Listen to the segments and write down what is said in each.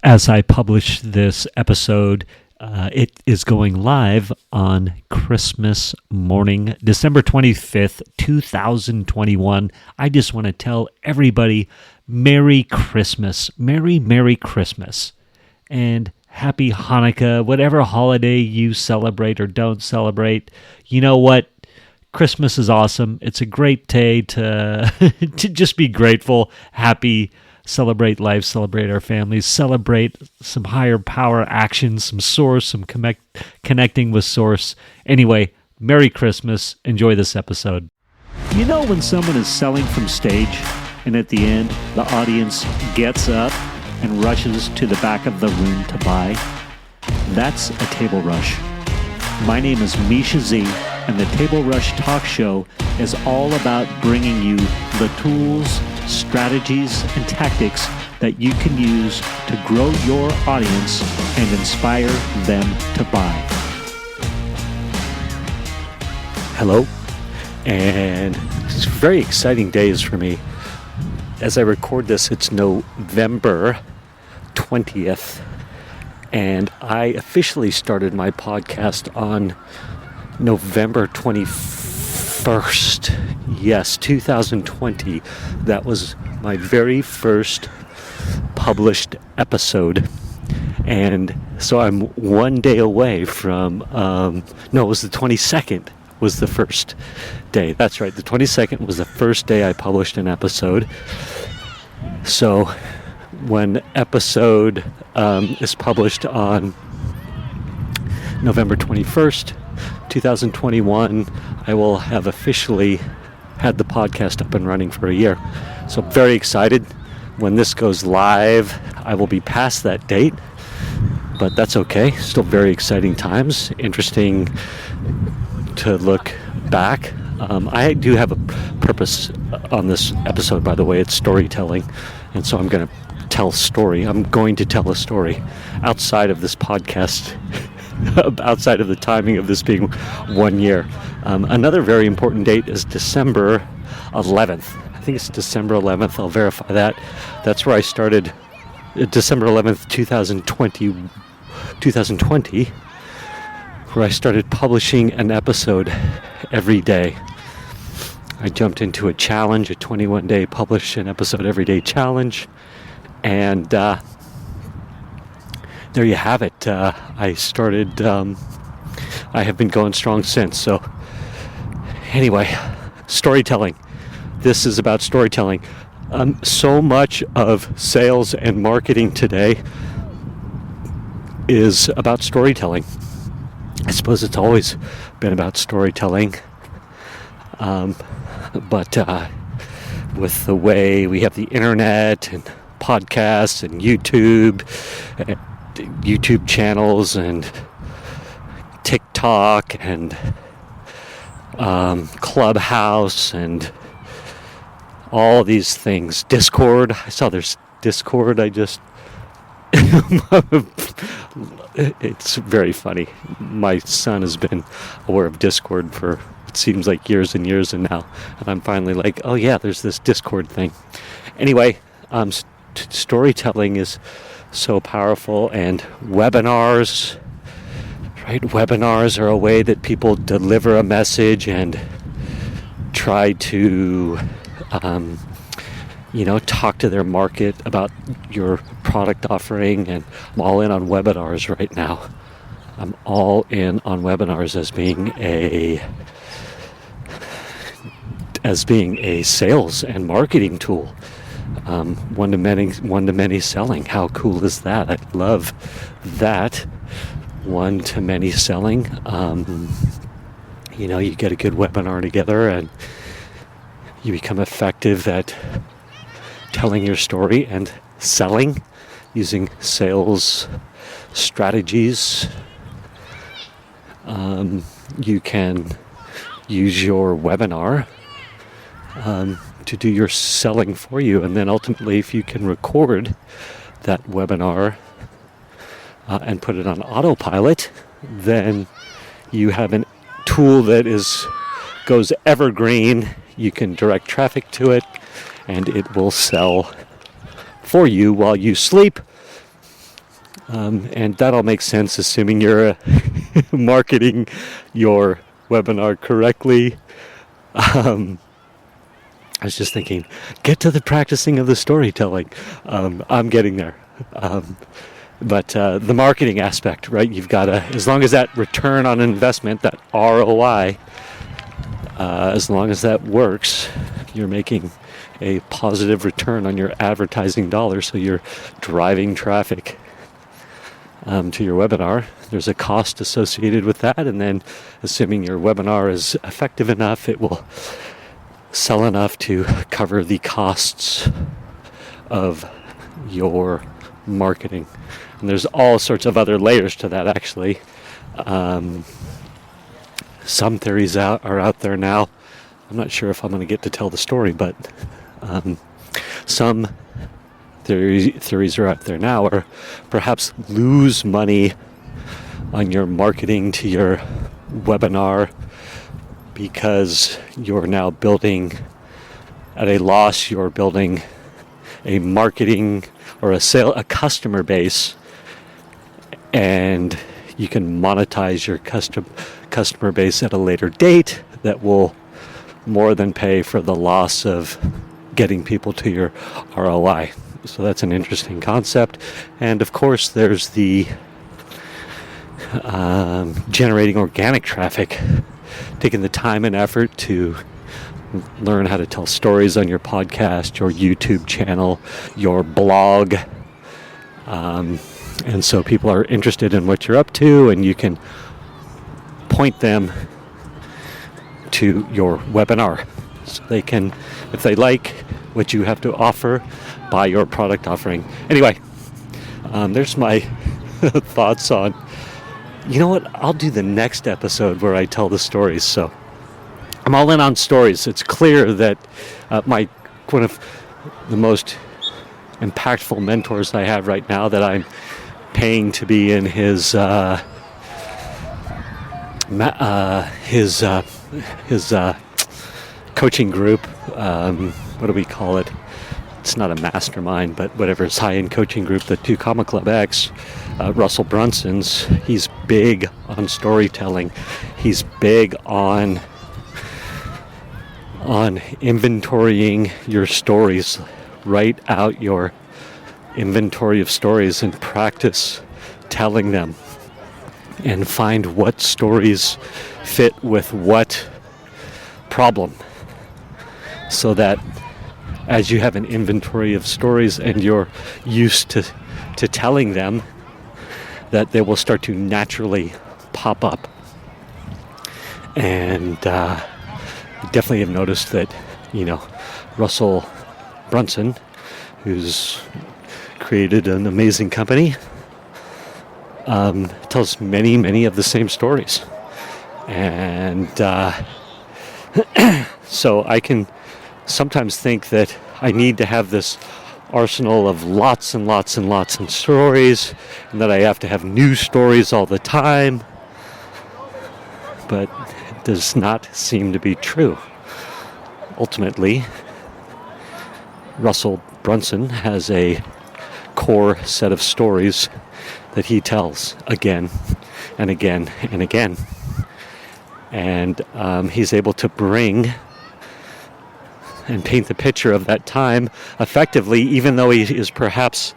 As I publish this episode, it is going live on Christmas morning, December 25th, 2021. I just want to tell everybody Merry Christmas. Merry Christmas. And Happy Hanukkah, whatever holiday you celebrate or don't celebrate. You know what? Christmas is awesome. It's a great day to to just be grateful, happy, celebrate life, celebrate our families, celebrate some higher power actions, some source, some connecting with source. Anyway, Merry Christmas. Enjoy this episode. You know when someone is selling from stage and at the end, the audience gets up and rushes to the back of the room to buy? That's a table rush. My name is Misha Z, and the Table Rush Talk Show is all about bringing you the tools, strategies, and tactics that you can use to grow your audience and inspire them to buy. Hello, and it's very exciting days for me. As I record this, it's November 20th, and I officially started my podcast on November 21st. Yes, 2020. That was my very first published episode. And so I'm one day away from, it was the 22nd was the first day. That's right, the 22nd was the first day I published an episode. So when episode is published on November 21st, 2021, I will have officially had the podcast up and running for a year. So I'm very excited. When this goes live, I will be past that date, but that's okay. Still very exciting times. Interesting to look back. I do have a purpose on this episode, by the way. It's storytelling, and so I'm going to tell a story. I'm going to tell a story outside of this podcast, outside of the timing of this being 1 year. Another very important date is December 11th. I think it's December 11th. I'll verify that. That's where I started, December 11th, 2020, where I started publishing an episode every day. I jumped into a challenge, a 21-day publish an episode every day challenge, and there you have it. I started, I have been going strong since. So anyway, storytelling. This is about storytelling. So much of sales and marketing today is about storytelling. I suppose it's always been about storytelling. But with the way we have the internet and podcasts and YouTube channels and TikTok and Clubhouse and all these things. Discord. I saw there's Discord. It's very funny. My son has been aware of Discord for, it seems like, years and years, and now I'm finally like, oh yeah, there's this Discord thing. Anyway, storytelling is so powerful, and webinars, right? Webinars are a way that people deliver a message and try to talk to their market about your product offering, and I'm all in on webinars right now. I'm all in on webinars as being a sales and marketing tool. One-to-many selling. How cool is that? I love that. One-to-many selling. You get a good webinar together and you become effective at telling your story and selling using sales strategies. You can use your webinar to do your selling for you, and then ultimately, if you can record that webinar and put it on autopilot, then you have a tool that goes evergreen. You can direct traffic to it, and it will sell for you while you sleep, And that all makes sense, assuming you're marketing your webinar correctly. I was just thinking, get to the practicing of the storytelling. I'm getting there. But the marketing aspect, right? You've got to, as long as that return on investment, that ROI, as long as that works, you're making a positive return on your advertising dollars. So you're driving traffic to your webinar. There's a cost associated with that. And then assuming your webinar is effective enough, it will sell enough to cover the costs of your marketing. And there's all sorts of other layers to that, actually. Some theories are out there now. I'm not sure if I'm going to get to tell the story, but some theories are out there now, or perhaps lose money on your marketing to your webinar because you're now building at a loss. You're building a marketing or a customer base, and you can monetize your customer base at a later date that will more than pay for the loss of getting people to your ROI. So that's an interesting concept. And of course, there's the generating organic traffic, taking the time and effort to learn how to tell stories on your podcast, your YouTube channel, your blog. And so people are interested in what you're up to, and you can point them to your webinar. So they can, if they like what you have to offer, buy your product offering. Anyway, there's my thoughts on, you know what, I'll do the next episode where I tell the stories. So I'm all in on stories. It's clear that one of the most impactful mentors I have right now, that I'm paying to be in his coaching group. What do we call it? It's not a mastermind, but whatever, his high-end coaching group, the 2 Comma Club X, Russell Brunson's. He's big on storytelling. He's big on inventorying your stories. Write out your inventory of stories and practice telling them, and find what stories fit with what problem, so that as you have an inventory of stories and you're used to telling them, that they will start to naturally pop up. And definitely have noticed that, Russell Brunson, who's created an amazing company, tells many of the same stories. And so I can sometimes think that I need to have this arsenal of lots and lots of stories, and that I have to have new stories all the time. But it does not seem to be true. Ultimately, Russell Brunson has a core set of stories that he tells again and again and again. And he's able to bring and paint the picture of that time effectively, even though he is perhaps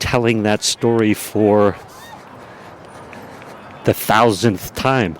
telling that story for the 1,000th time.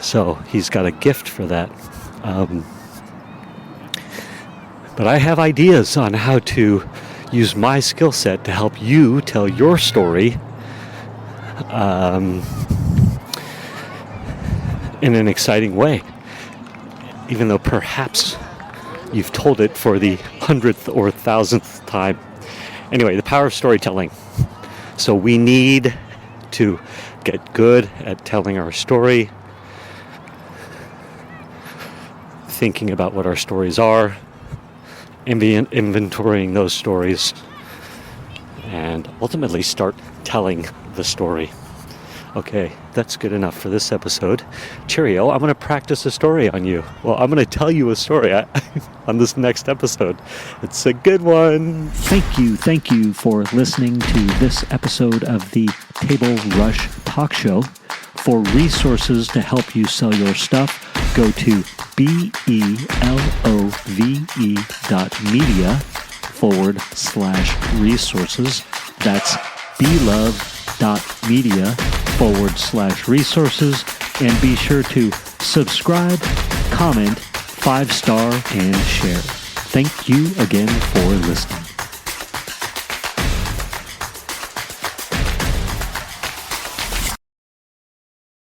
So he's got a gift for that. But I have ideas on how to use my skill set to help you tell your story in an exciting way, even though perhaps you've told it for the 100th or 1,000th time. Anyway, the power of storytelling. So we need to get good at telling our story, thinking about what our stories are, inventorying those stories, and ultimately start telling the story. Okay, that's good enough for this episode. Cheerio, I'm going to practice a story on you. Well, I'm going to tell you a story on this next episode. It's a good one. Thank you for listening to this episode of the Table Rush Talk Show. For resources to help you sell your stuff, go to belove.media/resources. That's belove.media/resources. And be sure to subscribe, comment, 5-star, and share. Thank you again for listening.